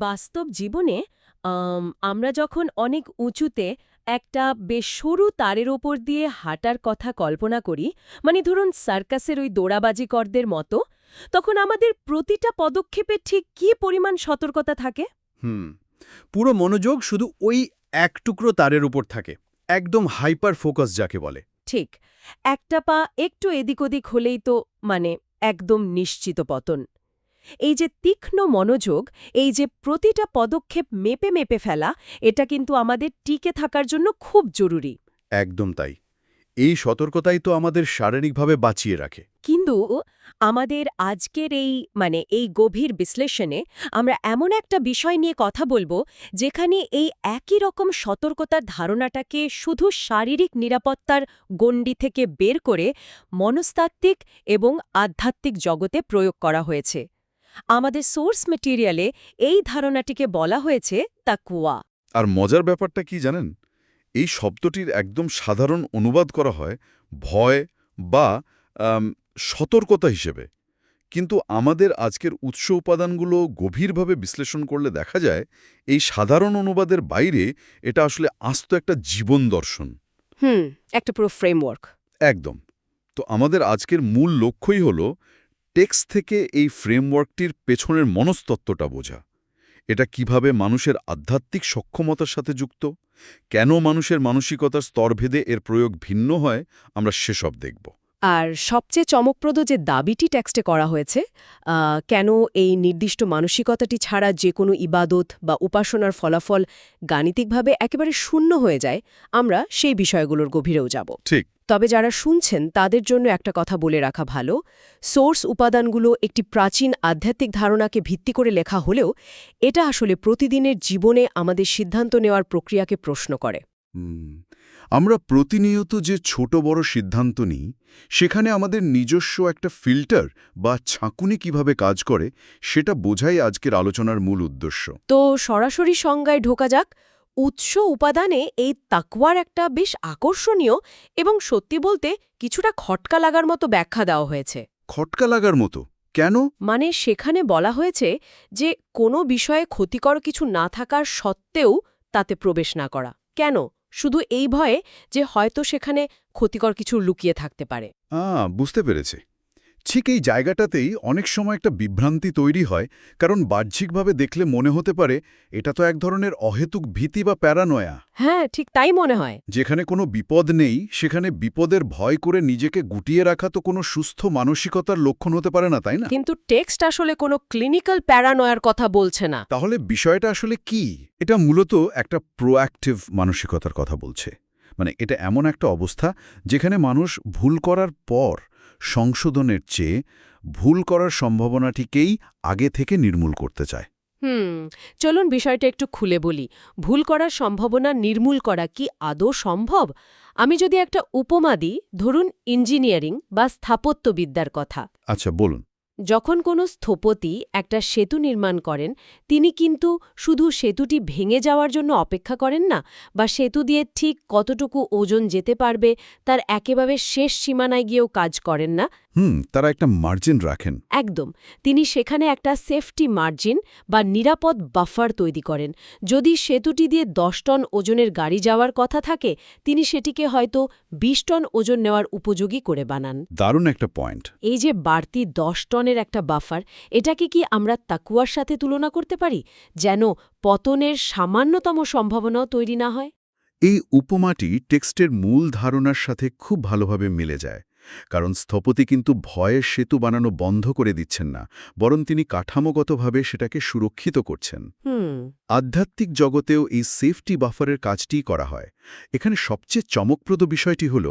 বাস্তব জীবনে আমরা যখন অনেক উঁচুতে একটা বেশ সরু তারের ওপর দিয়ে হাঁটার কথা কল্পনা করি, মানে ধরুন সার্কাসের ওই দৌড়াবাজিকরদের মতো, তখন আমাদের প্রতিটা পদক্ষেপে ঠিক কী পরিমাণ সতর্কতা থাকে? হুম পুরো মনোযোগ শুধু ওই এক টুকরো তারের উপর থাকে, একদম হাইপার ফোকাস যাকে বলে। ঠিক, একটা পা একটু এদিক ওদিক হলেই তো মানে একদম নিশ্চিত পতন। এই যে তীক্ষ্ণ মনোযোগ, এই যে প্রতিটা পদক্ষেপ মেপে মেপে ফেলা, এটা কিন্তু আমাদের টিকে থাকার জন্য খুব জরুরি। একদম তাই। এই সতর্কতাই তো আমাদের শারীরিকভাবে বাঁচিয়ে রাখে। কিন্তু আমাদের আজকের এই গভীর বিশ্লেষণে আমরা এমন একটা বিষয় নিয়ে কথা বলবো, যেখানে এই একই রকম সতর্কতার ধারণাটাকে শুধু শারীরিক নিরাপত্তার গণ্ডি থেকে বের করে মনস্তাত্ত্বিক এবং আধ্যাত্মিক জগতে প্রয়োগ করা হয়েছে। আমাদের সোর্স ম্যাটেরিয়ালে এই ধারণাটিকে বলা হয়েছে তাকওয়া। আর মজার ব্যাপারটা কি জানেন, এই শব্দটির একদম সাধারণ অনুবাদ করা হয় ভয় বা সতর্কতা হিসেবে। কিন্তু আমাদের আজকের উৎস উপাদানগুলো গভীরভাবে বিশ্লেষণ করলে দেখা যায় এই সাধারণ অনুবাদের বাইরে এটা আসলে আস্ত একটা জীবন দর্শন। একটা পুরো ফ্রেমওয়ার্ক। একদম। তো আমাদের আজকের মূল লক্ষ্যই হল টেক্সট থেকে এই ফ্রেমওয়ার্কটির পেছনের মনস্তত্ত্বটা বোঝা। এটা কিভাবে মানুষের আধ্যাত্মিক সক্ষমতার সাথে যুক্ত, কেন মানুষের মানসিকতার স্তরভেদে এর প্রয়োগ ভিন্ন হয়, আমরা সেসব দেখব। আর সবচেয়ে চমকপ্রদ যে দাবিটি টেক্সটে করা হয়েছে, কেন এই নির্দিষ্ট মানসিকতাটি ছাড়া যে কোনো ইবাদত বা উপাসনার ফলাফল গাণিতিকভাবে একেবারে শূন্য হয়ে যায়, আমরা সেই বিষয়গুলোর গভীরেও যাব। ঠিক। তবে যারা শুনছেন তাদের জন্য একটা কথা বলে রাখা ভালো, সোর্স উপাদানগুলো একটি প্রাচীন আধ্যাত্মিক ধারণাকে ভিত্তি করে লেখা হলেও এটা আসলে প্রতিদিনের জীবনে আমাদের সিদ্ধান্ত নেওয়ার প্রক্রিয়াকে প্রশ্ন করে। আমরা প্রতিনিয়ত যে ছোট বড় সিদ্ধান্ত নিই, সেখানে আমাদের নিজস্ব একটা ফিল্টার বা ছাঁকুনি কিভাবে কাজ করে, সেটা বোঝাই আজকের আলোচনার মূল উদ্দেশ্য। তো সরাসরি সংজ্ঞায় ঢোকা যাক। উৎস উপাদানে এই তাকওয়ার একটা বেশ আকর্ষণীয় এবং সত্যি বলতে কিছুটা খটকা লাগার মতো ব্যাখ্যা দেওয়া হয়েছে। খটকা লাগার মতো কেন? মানে সেখানে বলা হয়েছে যে কোনো বিষয়ে ক্ষতিকর কিছু না থাকার সত্ত্বেও তাতে প্রবেশ না করা। কেন? শুধু এই ভয়ে যে হয়তো সেখানে ক্ষতিকর কিছু লুকিয়ে থাকতে পারে। বুঝতে পেরেছি। ঠিক এই জায়গাটাতেই অনেক সময় একটা বিভ্রান্তি তৈরি হয়, কারণ বাহ্যিকভাবে দেখলে মনে হতে পারে এটা তো এক ধরনের অহেতুক ভীতি বা প্যারানয়া। হ্যাঁ, ঠিক তাই মনে হয়। যেখানে কোনো বিপদ নেই, সেখানে বিপদের ভয় করে নিজেকে গুটিয়ে রাখা তো কোনো সুস্থ মানসিকতার লক্ষণ হতে পারে না, তাই না? কিন্তু টেক্সট আসলে কোনো ক্লিনিক্যাল প্যারানয়ার কথা বলছে না। তাহলে বিষয়টা আসলে কি? এটা মূলত একটা প্রোঅ্যাক্টিভ মানসিকতার কথা বলছে। মানে এটা এমন একটা অবস্থা যেখানে মানুষ ভুল করার পর সংশোধনের চেয়ে ভুল করার সম্ভাবনাটিকেই আগে থেকে নির্মূল করতে চায়। চলুন বিষয়টা একটু খুলে বলি। ভুল করার সম্ভাবনা নির্মূল করা কি আদৌ সম্ভব? আমি যদি একটা উপমা দিই, ধরুন ইঞ্জিনিয়ারিং বা স্থাপত্যবিদ্যার কথা। আচ্ছা, বলুন। যখন কোনো স্থপতি একটা সেতু নির্মাণ করেন, তিনি কিন্তু শুধু সেতুটি ভেঙে যাওয়ার জন্য অপেক্ষা করেন না, বা সেতু দিয়ে ঠিক কতটুকু ওজন যেতে পারবে তার একেবারে শেষ সীমানায় গিয়েও কাজ করেন না। তারা একটা মার্জিন রাখেন। একদম। তিনি সেখানে একটা সেফটি মার্জিন বা নিরাপদ বাফার তৈরি করেন। যদি সেতুটি দিয়ে 10 টন ওজনের গাড়ি যাওয়ার কথা থাকে, তিনি সেটিকে হয়তো 20 টন ওজন নেওয়ার উপযোগী করে বানান। দারুণ একটা পয়েন্ট। এই যে বাড়তি 10 টনের একটা বাফার, এটাকে কি আমরা তাকওয়ার সাথে তুলনা করতে পারি, যেন পতনের সামান্যতম সম্ভাবনাও তৈরি না হয়? এই উপমাটি টেক্সটের মূল ধারণার সাথে খুব ভালোভাবে মিলে যায়। কারণ স্থপতি কিন্তু ভয়ের সেতু বানানো বন্ধ করে দিচ্ছেন না, বরং তিনি কাঠামোগতভাবে সেটাকে সুরক্ষিত করছেন। আধ্যাত্মিক জগতেও এই সেফটি বাফারের কাজটিই করা হয়। এখানে সবচেয়ে চমকপ্রদ বিষয়টি হল,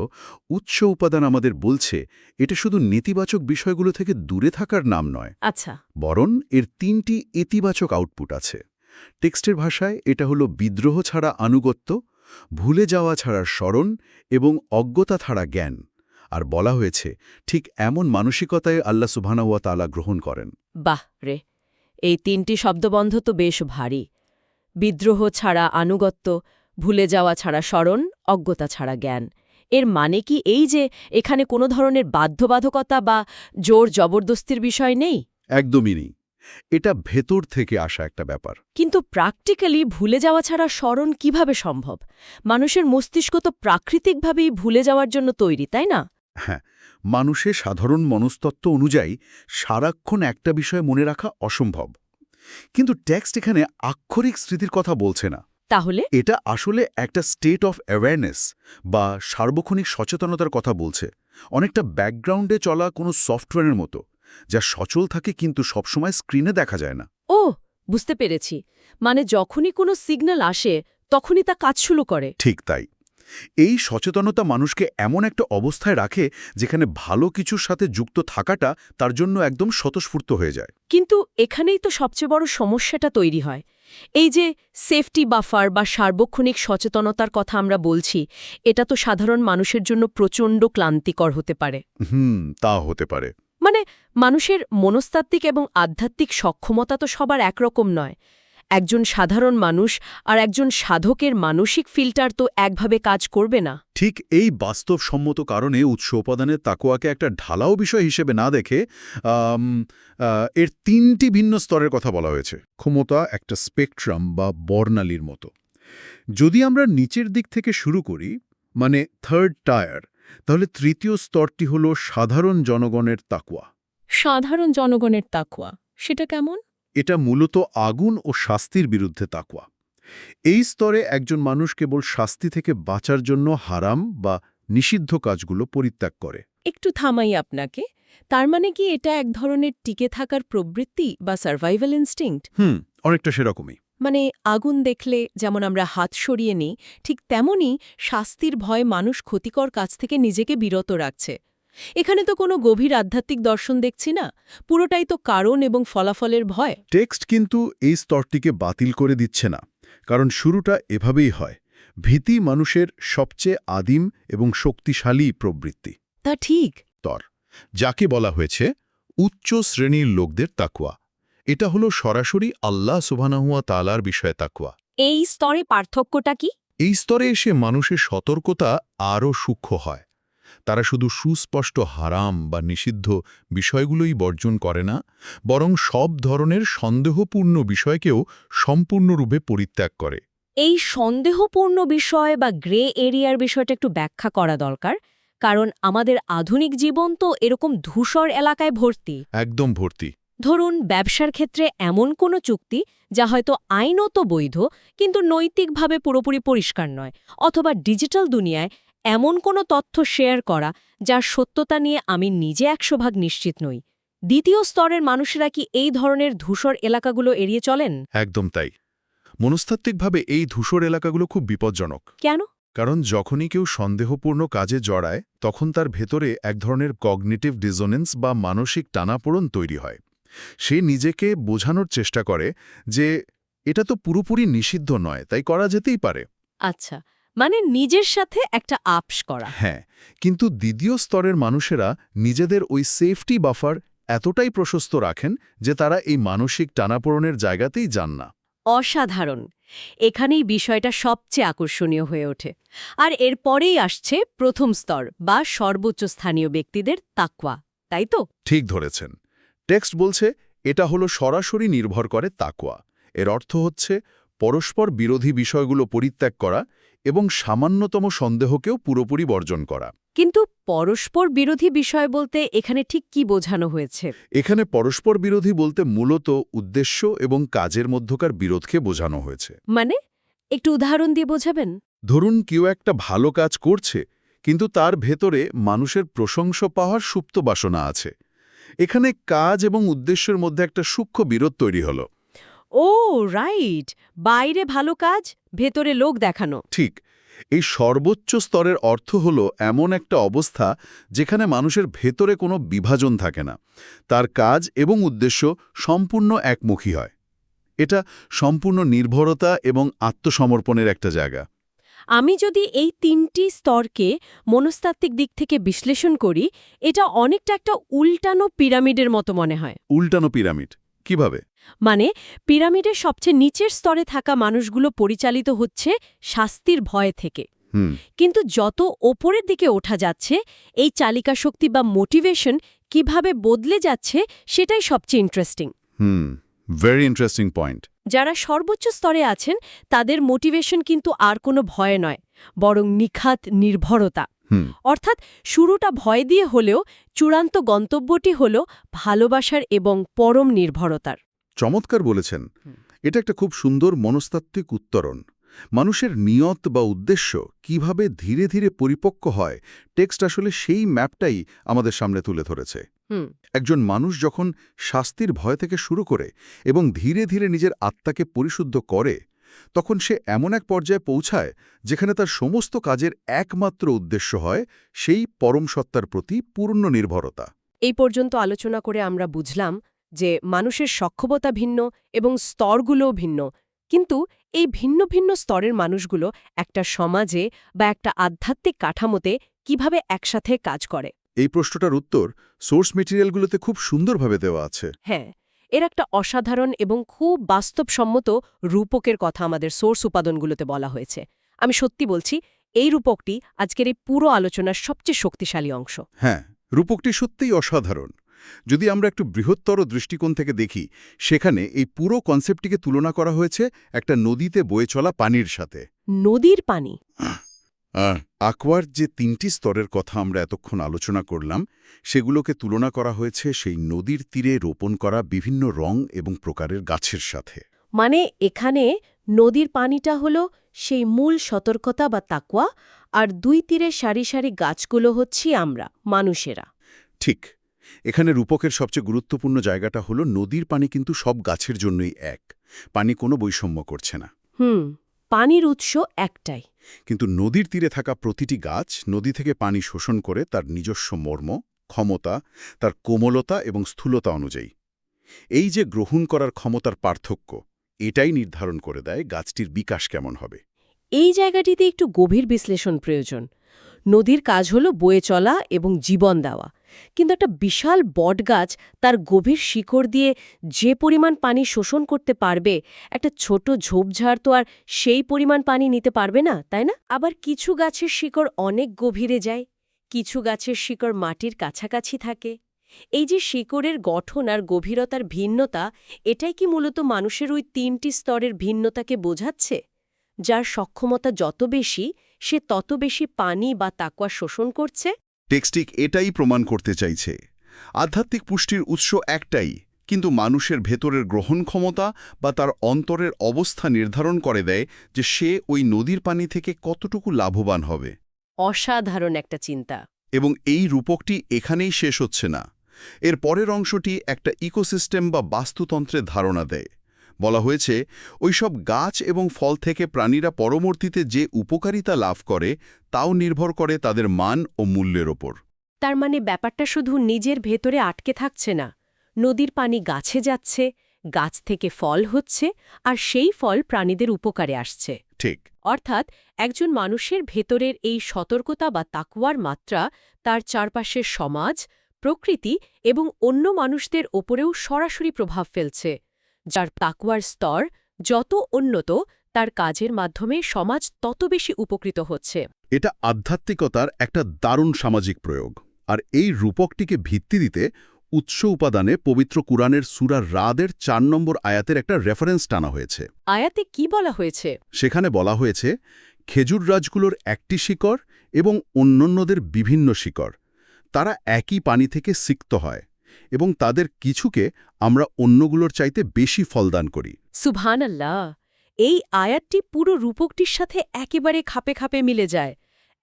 উৎস উপাদান আমাদের বলছে এটা শুধু নেতিবাচক বিষয়গুলো থেকে দূরে থাকার নাম নয়। আচ্ছা। বরং এর 3টি ইতিবাচক আউটপুট আছে। টেক্সটের ভাষায় এটা হলো বিদ্রোহ ছাড়া আনুগত্য, ভুলে যাওয়া ছাড়া স্মরণ এবং অজ্ঞতা ছাড়া জ্ঞান। আর বলা হয়েছে ঠিক এমন মানসিকতায় আল্লাহ সুবহানাহু ওয়া তাআলা গ্রহণ করেন। বাহ রে, এই 3টি শব্দবন্ধ তো বেশ ভারী। বিদ্রোহ ছাড়া আনুগত্য, ভুলে যাওয়া ছাড়া স্মরণ, অজ্ঞতা ছাড়া জ্ঞান। এর মানে কি এই যে এখানে কোনো ধরনের বাধ্যবাধকতা বা জোর জবরদস্তির বিষয় নেই? একদমই নেই। এটা ভেতর থেকে আসা একটা ব্যাপার। কিন্তু প্র্যাকটিক্যালি ভুলে যাওয়া ছাড়া স্মরণ কিভাবে সম্ভব? মানুষের মস্তিষ্ক তো প্রাকৃতিকভাবেই ভুলে যাওয়ার জন্য তৈরি, তাই না? হ্যাঁ, মানুষের সাধারণ মনস্তত্ত্ব অনুযায়ী সারাক্ষণ একটা বিষয় মনে রাখা অসম্ভব। কিন্তু টেক্সট এখানে আক্ষরিক স্মৃতির কথা বলছে না। তাহলে এটা আসলে একটা স্টেট অফ অ্যাওয়ারনেস বা সার্বক্ষণিক সচেতনতার কথা বলছে, অনেকটা ব্যাকগ্রাউন্ডে চলা কোনো সফটওয়্যারের মতো, যা সচল থাকে কিন্তু সবসময় স্ক্রিনে দেখা যায় না। ও, বুঝতে পেরেছি। মানে যখনই কোনো সিগন্যাল আসে তখনই তা কাজ শুরু করে। ঠিক তাই। এই সচেতনতা মানুষকে এমন একটা অবস্থায় রাখে যেখানে ভালো কিছুর সাথে যুক্ত থাকাটা তার জন্য একদম স্বতঃস্ফূর্ত হয়ে যায়। কিন্তু এখানেই তো সবচেয়ে বড় সমস্যাটা তৈরি হয়। এই যে সেফটি বাফার বা সার্বক্ষণিক সচেতনতার কথা আমরা বলছি, এটা তো সাধারণ মানুষের জন্য প্রচণ্ড ক্লান্তিকর হতে পারে। তা হতে পারে। মানে মানুষের মনস্তাত্ত্বিক এবং আধ্যাত্মিক সক্ষমতা তো সবার একরকম নয়। একজন সাধারণ মানুষ আর একজন সাধকের মানসিক ফিল্টার তো একভাবে কাজ করবে না। ঠিক এই বাস্তবসম্মত কারণে উৎস উপাদানের তাকওয়াকে একটা ঢালাও বিষয় হিসেবে না দেখে এর 3টি ভিন্ন স্তরের কথা বলা হয়েছে। ক্ষমতা একটা স্পেকট্রাম বা বর্ণালীর মতো। যদি আমরা নিচের দিক থেকে শুরু করি, মানে থার্ড টায়ার, তাহলে তৃতীয় স্তরটি হল সাধারণ জনগণের তাকওয়া। সাধারণ জনগণের তাকওয়া সেটা কেমন? এটা মূলত আগুন ও শাস্তির বিরুদ্ধে তাকওয়া। এই স্তরে একজন মানুষ কেবল শাস্তি থেকে বাঁচার জন্য হারাম বা নিষিদ্ধ কাজগুলো পরিত্যাগ করে। একটু থামাই আপনাকে। তার মানে কি এটা এক ধরনের টিকে থাকার প্রবৃত্তি বা সার্ভাইভাল ইনস্টিংক্ট? অনেকটা সেরকমই। মানে আগুন দেখলে যেমন আমরা হাত সরিয়ে নিই, ঠিক তেমনই শাস্তির ভয় মানুষ ক্ষতিকর কাজ থেকে নিজেকে বিরত রাখছে। এখানে তো কোনো গভীর আধ্যাত্মিক দর্শন দেখছি না, পুরোটাই তো কারণ এবং ফলাফলের ভয়। টেক্সট কিন্তু এই স্তরটিকে বাতিল করে দিচ্ছে না, কারণ শুরুটা এভাবেই হয়। ভীতি মানুষের সবচেয়ে আদিম এবং শক্তিশালী প্রবৃত্তি। তা ঠিক। তর যাকে বলা হয়েছে উচ্চ শ্রেণীর লোকদের তাকওয়া। এটা হলো সরাসরি আল্লাহ সুবহানাহু ওয়া তাআলার বিষয়ে তাকওয়া। এই স্তরে পার্থক্যটা কি? এই স্তরে এসে মানুষের সতর্কতা আরও সূক্ষ্ম হয়। তারা শুধু সুস্পষ্ট হারাম বা নিষিদ্ধ বিষয়গুলোই বর্জন করে না, বরং সব ধরনের সন্দেহপূর্ণ বিষয়কেও সম্পূর্ণরূপে পরিত্যাগ করে। এই সন্দেহপূর্ণ বিষয় বা গ্রে এরিয়ার বিষয়টা একটু ব্যাখ্যা করা দরকার, কারণ আমাদের আধুনিক জীবন তো এরকম ধূসর এলাকায় ভর্তি। একদম ভর্তি। ধরুন ব্যবসার ক্ষেত্রে এমন কোনো চুক্তি যা হয়তো আইনত বৈধ কিন্তু নৈতিকভাবে পুরোপুরি পরিষ্কার নয়, অথবা ডিজিটাল দুনিয়ায় এমন কোনো তথ্য শেয়ার করা যার সত্যতা নিয়ে আমি নিজে 100% নিশ্চিত নই। দ্বিতীয় স্তরের মানুষেরা কি এই ধরনের ধূসর এলাকাগুলো এড়িয়ে চলেন? একদম তাই। মনস্তাত্ত্বিকভাবে এই ধূসর এলাকাগুলো খুব বিপজ্জনক। কেন? কারণ যখনই কেউ সন্দেহপূর্ণ কাজে জড়ায়, তখন তার ভেতরে এক ধরনের কগনিটিভ ডিসোনেন্স বা মানসিক টানাপোড়েন তৈরি হয়। সে নিজেকে বোঝানোর চেষ্টা করে যে এটা তো পুরোপুরি নিষিদ্ধ নয়, তাই করা যেতেই পারে। আচ্ছা, মানে নিজের সাথে একটা আপস করা। হ্যাঁ, কিন্তু দ্বিতীয় স্তরের মানুষেরা নিজেদের ওই সেফটি বাফার এতটাই প্রশস্ত রাখেন যে তারা এই মানসিক টানাপোড়েনের জায়গাতেই যান না। অসাধারণ। এখানেই বিষয়টা সবচেয়ে আকর্ষণীয় হয়ে ওঠে। আর এরপরেই আসছে প্রথম স্তর বা সর্বোচ্চ স্থানীয় ব্যক্তিদের তাকওয়া, তাই তো? ঠিক ধরেছেন। টেক্সট বলছে এটা হলো সরাসরি নির্ভর করে তাকওয়া। এর অর্থ হচ্ছে পরস্পর বিরোধী বিষয়গুলো পরিত্যাগ করা এবং সামান্যতম সন্দেহকেও পুরোপুরি বর্জন করা। কিন্তু পরস্পর বিরোধী বিষয় বলতে এখানে ঠিক কি বোঝানো হয়েছে? এখানে পরস্পর বিরোধী বলতে মূলত উদ্দেশ্য এবং কাজের মধ্যকার বিরোধকে বোঝানো হয়েছে। মানে একটু উদাহরণ দিয়ে বোঝাবেন? ধরুন কেউ একটা ভালো কাজ করছে, কিন্তু তার ভেতরে মানুষের প্রশংসা পাওয়ার সুপ্ত বাসনা আছে। এখানে কাজ এবং উদ্দেশ্যের মধ্যে একটা সূক্ষ্ম বিরোধ তৈরি হলো। ও রাইট, বাইরে ভালো কাজ, ভেতরে লোক দেখানো। ঠিক। এই সর্বোচ্চ স্তরের অর্থ হলো এমন একটা অবস্থা যেখানে মানুষের ভেতরে কোনো বিভাজন থাকে না, তার কাজ এবং উদ্দেশ্য সম্পূর্ণ একমুখী হয়। এটা সম্পূর্ণ নির্ভরতা এবং আত্মসমর্পণের একটা জায়গা। আমি যদি এই 3টি স্তরকে মনস্তাত্ত্বিক দিক থেকে বিশ্লেষণ করি, এটা অনেকটা একটা উল্টানো পিরামিডের মতো মনে হয়। উল্টানো পিরামিড কিভাবে? মানে পিরামিডের সবচেয়ে নিচের স্তরে থাকা মানুষগুলো পরিচালিত হচ্ছে শাস্তির ভয় থেকে, কিন্তু যত ওপরের দিকে ওঠা যাচ্ছে এই চালিকা শক্তি বা মোটিভেশন কিভাবে বদলে যাচ্ছে সেটাই সবচেয়ে ইন্টারেস্টিং। Very interesting point. যারা সর্বোচ্চ স্তরে আছেন তাদের মোটিভেশন কিন্তু আর কোনো ভয় নয়, বরং নিখাত নির্ভরতা। অর্থাৎ শুরুটা ভয় দিয়ে হলেও চূড়ান্ত গন্তব্যটি হল ভালোবাসার এবং পরম নির্ভরতার। চমৎকার বলেছেন। এটা একটা খুব সুন্দর মনস্তাত্ত্বিক উত্তরণ। মানুষের নিয়ত বা উদ্দেশ্য কিভাবে ধীরে ধীরে পরিপক্ক হয়, টেক্সট আসলে সেই ম্যাপটাই আমাদের সামনে তুলে ধরেছে। একজন মানুষ যখন শাস্তির ভয় থেকে শুরু করে এবং ধীরে ধীরে নিজের আত্মাকে পরিশুদ্ধ করে, তখন সে এমন এক পর্যায়ে পৌঁছায় যেখানে তার সমস্ত কাজের একমাত্র উদ্দেশ্য হয় সেই পরম সত্তার প্রতি পূর্ণ নির্ভরতা। এই পর্যন্ত আলোচনা করে আমরা বুঝলাম যে মানুষের সক্ষমতা ভিন্ন এবং স্তরগুলোও ভিন্ন, কিন্তু এই ভিন্ন ভিন্ন স্তরের মানুষগুলো একটা সমাজে বা একটা আধ্যাত্মিক কাঠামোতে কিভাবে একসাথে কাজ করে। এই প্রশ্নটার উত্তর সোর্স মেটেরিয়ালগুলোতে খুব সুন্দরভাবে দেওয়া আছে। হ্যাঁ, এর একটা অসাধারণ এবং খুব বাস্তবসম্মত রূপকের কথা আমাদের সোর্স উপাদানগুলোতে বলা হয়েছে। আমি সত্যি বলছি, এই রূপকটি আজকের এই পুরো আলোচনার সবচেয়ে শক্তিশালী অংশ। হ্যাঁ, রূপকটি সত্যিই অসাধারণ। যদি আমরা একটু বৃহত্তর দৃষ্টিকোণ থেকে দেখি, সেখানে এই পুরো কনসেপ্টটিকে তুলনা করা হয়েছে একটা নদীতে বয়ে চলা পানির সাথে। নদীর পানি। আকোয়ার যে ৩টি স্তরের কথা আমরা এতক্ষণ আলোচনা করলাম, সেগুলোকে তুলনা করা হয়েছে সেই নদীর তীরে রোপণ করা বিভিন্ন রং এবং প্রকারের গাছের সাথে। মানে এখানে নদীর পানিটা হলো সেই মূল সতর্কতা বা তাকওয়া, আর দুই তীরে সারি সারি গাছগুলো হচ্ছি আমরা, মানুষেরা। ঠিক। এখানে রূপকের সবচেয়ে গুরুত্বপূর্ণ জায়গাটা হলো নদীর পানি কিন্তু সব গাছের জন্যই এক। পানি কোনো বৈষম্য করছে না। পানির উৎস একটাই। কিন্তু নদীর তীরে থাকা প্রতিটি গাছ নদী থেকে পানি শোষণ করে তার নিজস্ব মর্ম, ক্ষমতা, তার কোমলতা এবং স্থূলতা অনুযায়ী। এই যে গ্রহণ করার ক্ষমতার পার্থক্য, এটাই নির্ধারণ করে দেয় গাছটির বিকাশ কেমন হবে। এই জায়গাটিতে একটু গভীর বিশ্লেষণ প্রয়োজন। নদীর কাজ হলো বয়ে চলা এবং জীবন দেওয়া, কিন্তু একটা বিশাল বটগাছ তার গভীর শিকড় দিয়ে যে পরিমাণ পানি শোষণ করতে পারবে, একটা ছোট ঝোপঝাড় তো আর সেই পরিমাণ পানি নিতে পারবে না, তাই না? আবার কিছু গাছের শিকড় অনেক গভীরে যায়, কিছু গাছের শিকড় মাটির কাছাকাছি থাকে। এই যে শিকড়ের গঠন আর গভীরতার ভিন্নতা, এটাই কি মূলত মানুষের ওই ৩টি স্তরের ভিন্নতাকে বোঝাচ্ছে? যার সক্ষমতা যত বেশি, সে তত বেশি পানি বা তাকওয়া শোষণ করছে। টেক্সটিক এটাই প্রমাণ করতে চাইছে। আধ্যাত্মিক পুষ্টির উৎস একটাই, কিন্তু মানুষের ভেতরের গ্রহণ ক্ষমতা বা তার অন্তরের অবস্থা নির্ধারণ করে দেয় যে সে ওই নদীর পানি থেকে কতটুকু লাভবান হবে। অসাধারণ একটা চিন্তা। এবং এই রূপকটি এখানেই শেষ হচ্ছে না। এর পরের অংশটি একটা ইকোসিস্টেম বা বাস্তুতন্ত্রের ধারণা দেয়। বলা হয়েছে ওইসব গাছ এবং ফল থেকে প্রাণীরা পরবর্তীতে যে উপকারিতা লাভ করে তাও নির্ভর করে তাদের মান ও মূল্যের ওপর। তার মানে ব্যাপারটা শুধু নিজের ভেতরে আটকে থাকছে না, নদীর পানি গাছে যাচ্ছে, গাছ থেকে ফল হচ্ছে, আর সেই ফল প্রাণীদের উপকারে আসছে। ঠিক। অর্থাৎ একজন মানুষের ভেতরের এই সতর্কতা বা তাকওয়ার মাত্রা তার চারপাশের সমাজ, প্রকৃতি এবং অন্য মানুষদের ওপরেও সরাসরি প্রভাব ফেলছে। যার তাকওয়ার স্তর যত উন্নত, তার কাজের মাধ্যমে সমাজ তত বেশি উপকৃত হচ্ছে। এটা আধ্যাত্মিকতার একটা দারুণ সামাজিক প্রয়োগ। আর এই রূপকটিকে ভিত্তি দিতে উৎস উপাদানে পবিত্র কুরআনের সূরা রাদের ৪ নম্বর আয়াতের একটা রেফারেন্স টানা হয়েছে। আয়াতে কি বলা হয়েছে? সেখানে বলা হয়েছে খেজুর গাছগুলোর একটি শিকড় এবং অন্যান্যদের বিভিন্ন শিকড়, তারা একই পানি থেকে সিক্ত হয় এবং তাদের কিছুকে আমরা অন্যগুলোর চাইতে বেশি ফলদান করি। সুবহানাল্লাহ! এই আয়াতটি পুরো রূপকটির সাথে একেবারে খাপে খাপে মিলে যায়।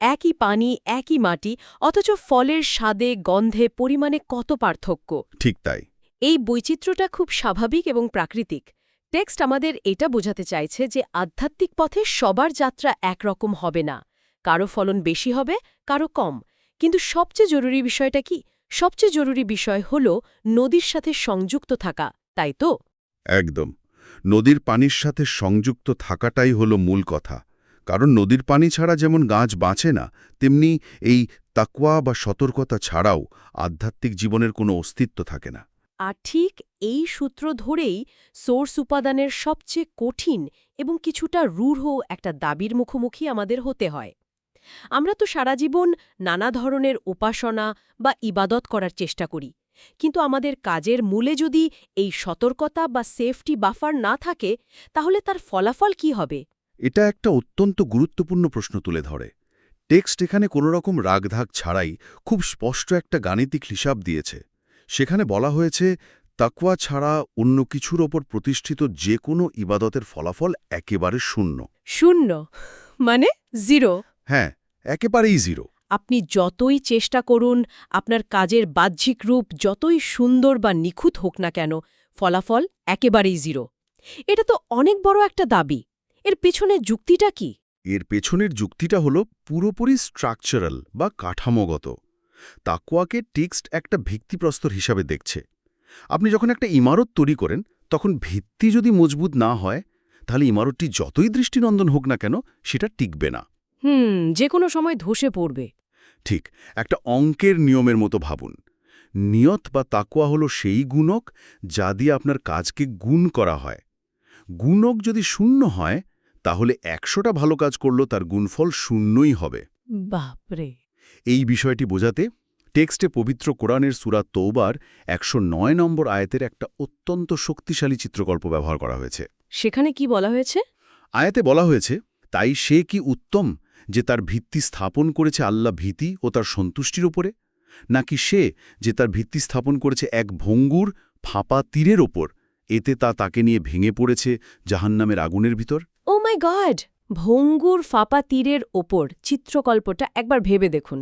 একই পানি, একই মাটি, অথচ ফলের স্বাদে, গন্ধে, পরিমাণে কত পার্থক্য। ঠিক তাই। এই বৈচিত্র্যটা খুব স্বাভাবিক এবং প্রাকৃতিক। টেক্সট আমাদের এটা বোঝাতে চাইছে যে আধ্যাত্মিক পথে সবার যাত্রা একরকম হবে না। কারো ফলন বেশি হবে, কারো কম। কিন্তু সবচেয়ে জরুরি বিষয়টা কি? সবচেয়ে জরুরি বিষয় হল নদীর সাথে সংযুক্ত থাকা, তাই তো? একদম। নদীর পানির সাথে সংযুক্ত থাকাটাই হলো মূল কথা। কারণ নদীর পানি ছাড়া যেমন গাছ বাঁচে না, তেমনি এই তাকওয়া বা সতর্কতা ছাড়াও আধ্যাত্মিক জীবনের কোনো অস্তিত্ব থাকে না। আর ঠিক এই সূত্র ধরেই সোর্স উপাদানের সবচেয়ে কঠিন এবং কিছুটা রূঢ় একটা দাবির মুখোমুখি আমাদের হতে হয়। আমরা তো সারা জীবন নানা ধরনের উপাসনা বা ইবাদত করার চেষ্টা করি, কিন্তু আমাদের কাজের মূলে যদি এই সতর্কতা বা সেফটি বাফার না থাকে তাহলে তার ফলাফল কি হবে? এটা একটা অত্যন্ত গুরুত্বপূর্ণ প্রশ্ন তুলে ধরে। টেক্সট এখানে কোনো রকম রাগধাগ ছাড়াই খুব স্পষ্ট একটা গাণিতিক হিসাব দিয়েছে। সেখানে বলা হয়েছে তাকওয়া ছাড়া অন্য কিছুর ওপর প্রতিষ্ঠিত যে কোনো ইবাদতের ফলাফল একেবারে শূন্য। শূন্য মানে জিরো? হ্যাঁ, একেবারেই জিরো। আপনি যতই চেষ্টা করুন, আপনার কাজের বাহ্যিক রূপ যতই সুন্দর বা নিখুঁত হোক না কেন, ফলাফল একেবারেই জিরো। এটা তো অনেক বড় একটা দাবি। এর পেছনে যুক্তিটা কি? এর পেছনের যুক্তিটা হলো পুরোপুরি স্ট্রাকচারাল বা কাঠামোগত। তাকওয়াকে টেক্সট একটা ভিত্তিপ্রস্তর হিসাবে দেখছে। আপনি যখন একটা ইমারত তৈরি করেন তখন ভিত্তি যদি মজবুত না হয় তাহলে ইমারতটি যতই দৃষ্টিনন্দন হোক না কেন সেটা টিকবে না। যে কোনো সময় ধসে পড়বে। ঠিক একটা অঙ্কের নিয়মের মতো ভাবুন। নিয়ত বা তাকওয়া হলো সেই গুণক যা দিয়ে আপনার কাজকে গুণ করা হয়। গুণক যদি শূন্য হয় তাহলে ১০০টা ভালো কাজ করলেও তার গুণফল শূন্যই হবে। বাপরে! এই বিষয়টি বোঝাতে টেক্সটে পবিত্র কোরআনের সূরা তৌবার ১০৯ নম্বর আয়াতের একটা অত্যন্ত শক্তিশালী চিত্রকল্প ব্যবহার করা হয়েছে। সেখানে কি বলা হয়েছে? আয়াতে বলা হয়েছে, তাই সে কি উত্তম যে তার ভিত্তি স্থাপন করেছে আল্লাহ ভীতি ও তার সন্তুষ্টির ওপরে, নাকি সে যে তার ভিত্তি স্থাপন করেছে এক ভঙ্গুর ফাঁপা তীরের ওপর, এতে তা তাকে নিয়ে ভেঙে পড়েছে জাহান্নামের আগুনের ভিতর। ও মাই গড! ভঙ্গুর ফাঁপা তীরের ওপর চিত্রকল্পটা একবার ভেবে দেখুন।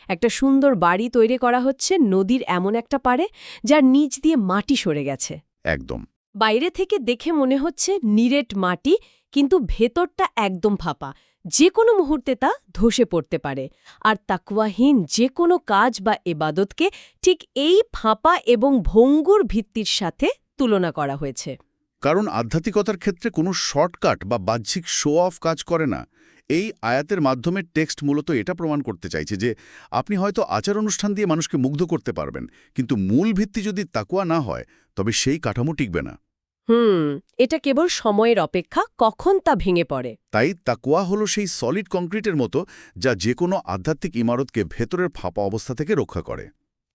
একটা সুন্দর বাড়ি তৈরি করা হচ্ছে নদীর এমন একটা পাড়ে যার নিচ দিয়ে মাটি সরে গেছে। একদম। বাইরে থেকে দেখে মনে হচ্ছে নিরেট মাটি, কিন্তু ভেতরটা একদম ফাঁপা। যে কোনো মুহূর্তে তা ধসে পড়তে পারে। আর তাকওয়াহীন যে কোনো কাজ বা এবাদতকে ঠিক এই ফাঁপা এবং ভঙ্গুর ভিত্তির সাথে তুলনা করা হয়েছে। কারণ আধ্যাত্মিকতার ক্ষেত্রে কোনো শর্টকাট বা বাহ্যিক শো অফ কাজ করে না। এই আয়াতের মাধ্যমে টেক্সট মূলত এটা প্রমাণ করতে চাইছে যে আপনি হয়তো আচার অনুষ্ঠান দিয়ে মানুষকে মুগ্ধ করতে পারবেন, কিন্তু মূল ভিত্তি যদি তাকওয়া না হয় তবে সেই কাঠামো টিকবে না। এটা কেবল সময়ের অপেক্ষা, কখন তা ভেঙে পড়ে। তাই তাকওয়া হলো সেই সলিড কংক্রিটের মতো যা যে কোনো আধ্যাত্মিক ইমারতকে ভেতরের ফাঁপা অবস্থা থেকে রক্ষা করে।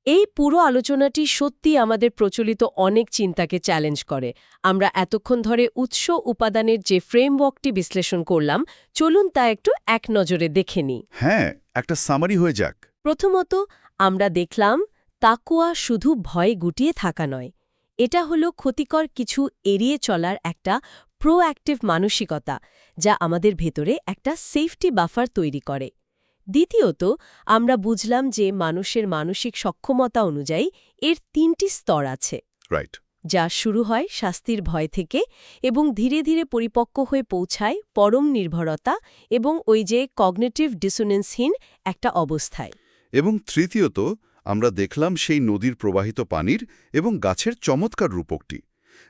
এই পুরো আলোচনাটি সত্যি আমাদের প্রচলিত অনেক চিন্তাকে চ্যালেঞ্জ করে। আমরা এতক্ষণ ধরে উৎস উপাদানের যে ফ্রেমওয়ার্কটি বিশ্লেষণ করলাম, চলুন তা একটু এক নজরে দেখে নিই। হ্যাঁ, একটা সামারি হয়ে যাক। প্রথমত, আমরা দেখলাম তাকওয়া শুধু ভয় গুটিয়ে থাকা নয়। এটা হলো ক্ষতিকর কিছু এড়িয়ে চলার একটা প্রোঅ্যাক্টিভ মানসিকতা, যা আমাদের ভেতরে একটা সেফটি বাফার তৈরি করে। দ্বিতীয়ত, আমরা বুঝলাম যে মানুষের মানসিক সক্ষমতা অনুযায়ী এর ৩টি স্তর আছে, রাইট। যা শুরু হয় শাস্তির ভয় থেকে এবং ধীরে ধীরে পরিপক্ক হয়ে পৌঁছায় পরম নির্ভরতা এবং ওই যে কগনিটিভ ডিসোনেন্সহীন একটা অবস্থায়। এবং তৃতীয়ত, আমরা দেখলাম সেই নদীর প্রবাহিত পানির এবং গাছের চমৎকার রূপকটি,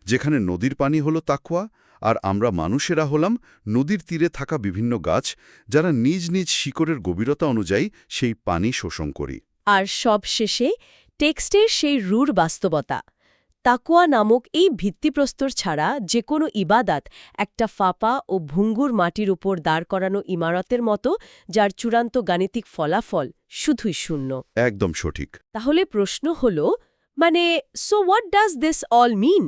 যেখানে নদীর পানি হলো তাকওয়া আর আমরা মানুষেরা হলাম নদীর তীরে থাকা বিভিন্ন গাছ, যারা নিজ নিজ শিকড়ের গভীরতা অনুযায়ী সেই পানি শোষণ করি। আর সবশেষে টেক্সটের সেই রূঢ় বাস্তবতা। তাকওয়া নামক এই ভিত্তিপ্রস্তর ছাড়া যে কোনো ইবাদাত একটা ফাঁপা ও ভঙ্গুর মাটির উপর দাঁড় করানো ইমারতের মতো, যার চূড়ান্ত গাণিতিক ফলাফল শুধুই শূন্য। একদম সঠিক। তাহলে প্রশ্ন হল, so what does this all mean?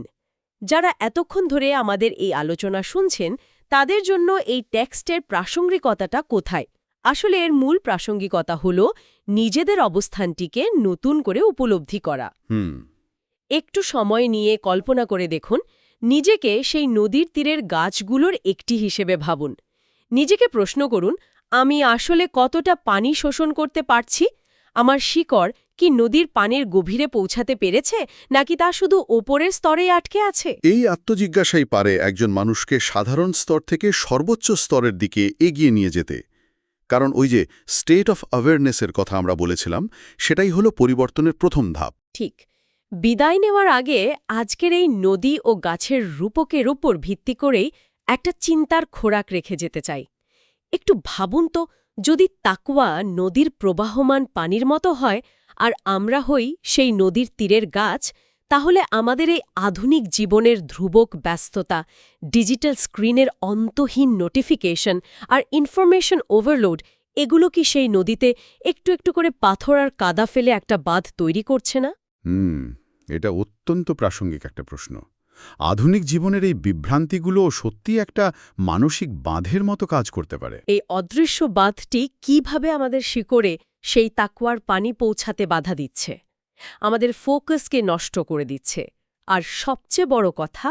যারা এতক্ষণ ধরে আমাদের এই আলোচনা শুনছেন, তাদের জন্য এই টেক্সটের প্রাসঙ্গিকতাটা কোথায়? আসলে এর মূল প্রাসঙ্গিকতা হল নিজেদের অবস্থানটিকে নতুন করে উপলব্ধি করা। একটু সময় নিয়ে কল্পনা করে দেখুন, নিজেকে সেই নদীর তীরের গাছগুলোর একটি হিসেবে ভাবুন। নিজেকে প্রশ্ন করুন, আমি আসলে কতটা পানি শোষণ করতে পারছি? আমার শিকড় কি নদীর পানির গভীরে পৌঁছাতে পেরেছে, নাকি তা শুধু ওপরের স্তরে আটকে আছে? এই আত্মজিজ্ঞাসাই পারে একজন মানুষকে সাধারণ স্তর থেকে সর্বোচ্চ স্তরের দিকে এগিয়ে নিয়ে যেতে। কারণ ওই যে স্টেট অফ অ্যাওয়ারনেসের কথা আমরা বলেছিলাম, সেটাই হলো পরিবর্তনের প্রথম ধাপ। ঠিক। বিদায় নেওয়ার আগে আজকের এই নদী ও গাছের রূপকের উপর ভিত্তি করেই একটা চিন্তার খোরাক রেখে যেতে চাই। একটু ভাবুন তো, যদি তাকওয়া নদীর প্রবাহমান পানির মতো হয় আর আমরা হই সেই নদীর তীরের গাছ, তাহলে আমাদের এই আধুনিক জীবনের ধ্রুবক ব্যস্ততা, ডিজিটাল স্ক্রিনের অন্তহীন নোটিফিকেশন আর ইনফরমেশন ওভারলোড, এগুলো কি সেই নদীতে একটু একটু করে পাথর আর কাদা ফেলে একটা বাঁধ তৈরি করছে না? এটা অত্যন্ত প্রাসঙ্গিক একটা প্রশ্ন। আধুনিক জীবনের এই বিভ্রান্তিগুলো সত্যি একটা মানসিক বাঁধের মতো কাজ করতে পারে। এই অদৃশ্য বাঁধটি কিভাবে আমাদের শিকড়ে সেই তাকওয়ার পানি পৌঁছাতে বাধা দিচ্ছে, আমাদের ফোকাসকে নষ্ট করে দিচ্ছে, আর সবচেয়ে বড় কথা,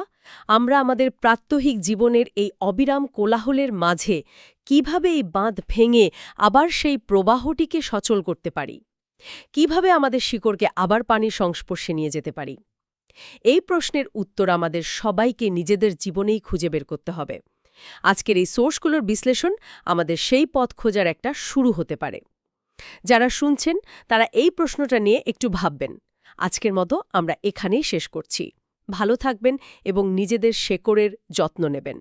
আমরা আমাদের প্রাত্যহিক জীবনের এই অবিরাম কোলাহলের মাঝে কিভাবে এই বাঁধ ভেঙে আবার সেই প্রবাহটিকে সচল করতে পারি, কিভাবে আমাদের শিকড়কে আবার পানির সংস্পর্শে নিয়ে যেতে পারি। এই প্রশ্নের উত্তর আমাদের সবাইকে নিজেদের জীবনেই খুঁজে বের করতে হবে। আজকের এই সোর্সগুলোর বিশ্লেষণ আমাদের সেই পথ খোঁজার একটা শুরু হতে পারে। যারা শুনছেন তারা এই প্রশ্নটা নিয়ে একটু ভাববেন। আজকের মতো আমরা এখানেই শেষ করছি। ভালো থাকবেন এবং নিজেদের শেকড়ের যত্ন নেবেন।